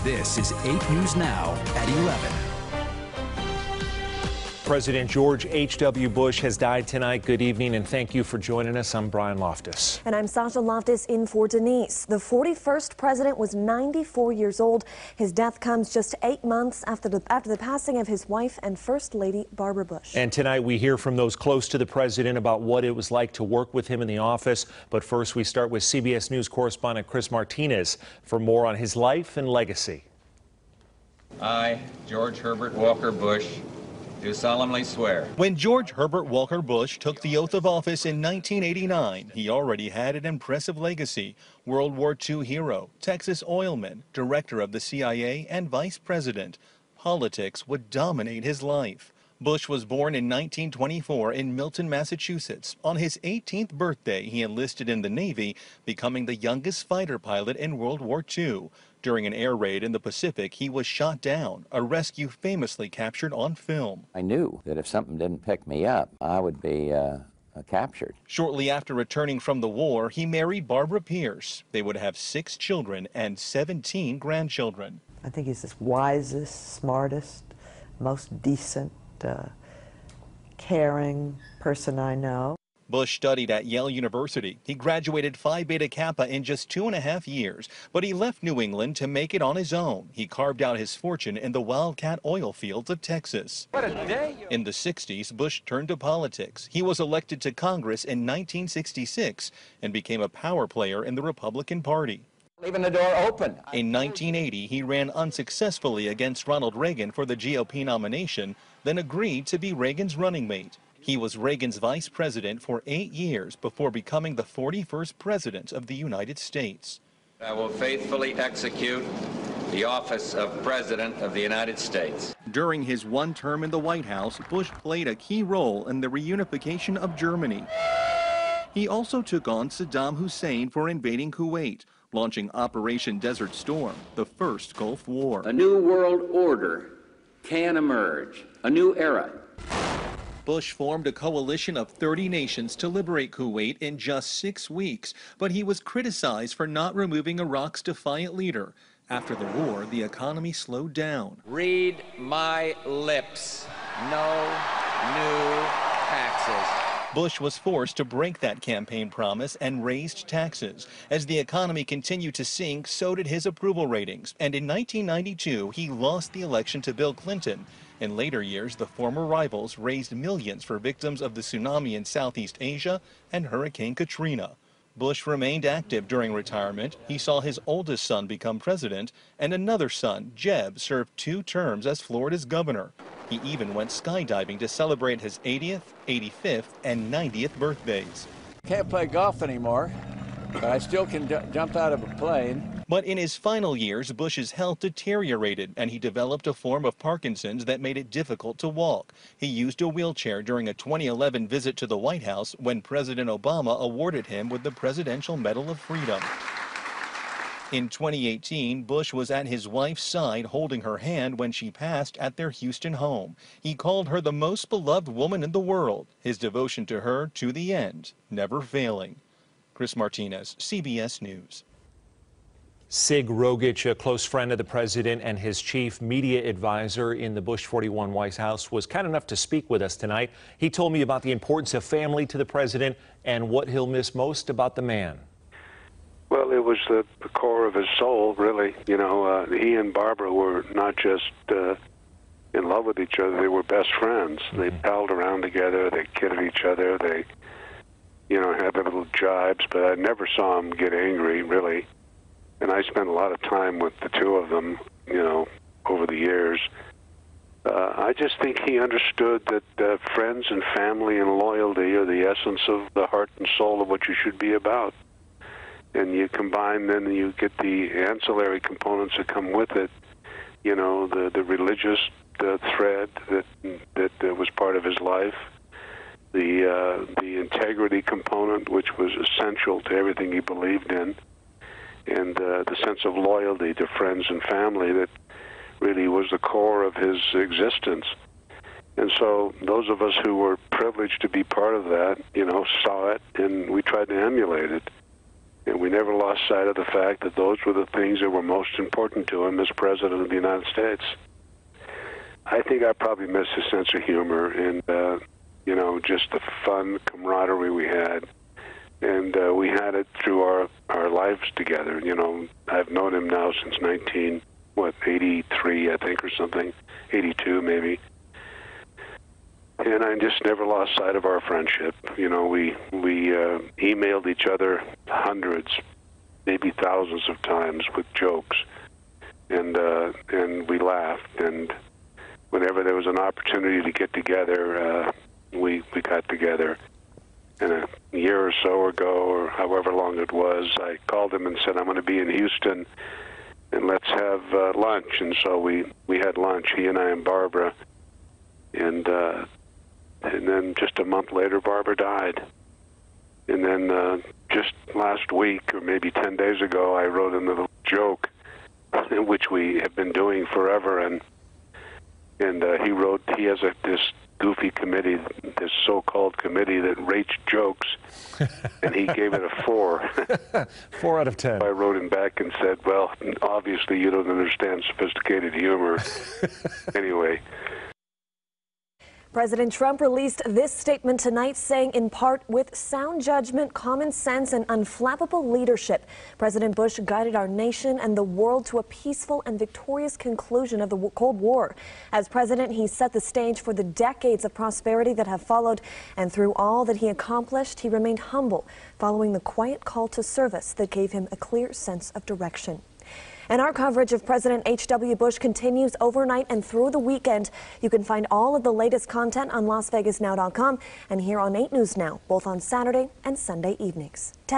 This is 8 News Now at 11. President George H.W. Bush has died tonight. Good evening, and thank you for joining us. I'm Brian Loftus. And I'm Sasha Loftus in for Denise. The 41st president was 94 years old. His death comes just 8 months after the passing of his wife and First Lady Barbara Bush. And tonight we hear from those close to the president about what it was like to work with him in the office. But first we start with CBS News correspondent Chris Martinez for more on his life and legacy. I, George Herbert Walker Bush, do solemnly swear. When George Herbert Walker Bush took the oath of office in 1989, he already had an impressive legacy. World War II hero, Texas oilman, director of the CIA, and vice president. Politics would dominate his life. Bush was born in 1924 in Milton, Massachusetts. On his 18th birthday, he enlisted in the Navy, becoming the youngest fighter pilot in World War II. During an air raid in the Pacific, he was shot down, a rescue famously captured on film. I knew that if something didn't pick me up, I would be captured. Shortly after returning from the war, he married Barbara Pierce. They would have 6 children and 17 grandchildren. I think he's the wisest, smartest, most decent, caring person I know. Bush studied at Yale University. He graduated Phi Beta Kappa in just 2.5 years, but he left New England to make it on his own. He carved out his fortune in the wildcat oil fields of Texas. What a day! In the 60s, Bush turned to politics. He was elected to Congress in 1966 and became a power player in the Republican Party. Leaving the door open. In 1980, he ran unsuccessfully against Ronald Reagan for the GOP nomination, then agreed to be Reagan's running mate. He was Reagan's vice president for 8 years before becoming the 41st president of the United States. I will faithfully execute the office of President of the United States. During his one term in the White House, Bush played a key role in the reunification of Germany. He also took on Saddam Hussein for invading Kuwait, launching Operation Desert Storm, the first Gulf War. A new world order can emerge, a new era. Bush formed a coalition of 30 nations to liberate Kuwait in just 6 weeks, but he was criticized for not removing Iraq's defiant leader. After the war, the economy slowed down. Read my lips. No new taxes. Bush was forced to break that campaign promise and raised taxes. As the economy continued to sink, so did his approval ratings. And in 1992, he lost the election to Bill Clinton. In later years, the former rivals raised millions for victims of the tsunami in Southeast Asia and Hurricane Katrina. Bush remained active during retirement. He saw his oldest son become president, and another son, Jeb, served 2 terms as Florida's governor. He even went skydiving to celebrate his 80th, 85th, and 90th birthdays. Can't play golf anymore, but I still can jump out of a plane. But in his final years, Bush's health deteriorated, and he developed a form of Parkinson's that made it difficult to walk. He used a wheelchair during a 2011 visit to the White House when President Obama awarded him with the Presidential Medal of Freedom. In 2018, Bush was at his wife's side holding her hand when she passed at their Houston home. He called her the most beloved woman in the world, his devotion to her to the end, never failing. Chris Martinez, CBS News. Sig Rogich, a close friend of the president and his chief media advisor in the Bush 41 White House, was kind enough to speak with us tonight. He told me about the importance of family to the president and what he'll miss most about the man. Well, it was the core of his soul, really. You know, he and Barbara were not just in love with each other, they were best friends. They palled around together, they kidded each other, they, had their little jibes, but I never saw him get angry, really. And I spent a lot of time with the two of them, over the years. I just think he understood that friends and family and loyalty are the essence of the heart and soul of what you should be about. And you combine, then you get the ancillary components that come with it, the religious thread that was part of his life, the integrity component, which was essential to everything he believed in, and the sense of loyalty to friends and family that really was the core of his existence. And so those of us who were privileged to be part of that, saw it, and we tried to emulate it. And we never lost sight of the fact that those were the things that were most important to him as President of the United States. I think I probably missed his sense of humor and, you know, just the fun camaraderie we had. And we had it through our lives together. You know, I've known him now since 83, I think, or something, 82 maybe. And I just never lost sight of our friendship. You know, we emailed each other hundreds, maybe thousands of times with jokes, and we laughed. And whenever there was an opportunity to get together, we got together. And a year or so ago, or however long it was, I called him and said, I'm going to be in Houston, and let's have lunch. And so we had lunch, he and I and Barbara. And then just a month later, Barbara died. And then just last week, or maybe 10 days ago, I wrote him a little joke, which we have been doing forever. And he has this goofy committee, this so-called committee that rates jokes, and he gave it a 4. 4 out of 10. I wrote him back and said, well, obviously you don't understand sophisticated humor. Anyway. President Trump released this statement tonight, saying in part, with sound judgment, common sense, and unflappable leadership, President Bush guided our nation and the world to a peaceful and victorious conclusion of the Cold War. As president, he set the stage for the decades of prosperity that have followed, and through all that he accomplished, he remained humble, following the quiet call to service that gave him a clear sense of direction. And our coverage of President H.W. Bush continues overnight and through the weekend. You can find all of the latest content on LasVegasNow.com and here on 8 News Now, both on Saturday and Sunday evenings. Ted.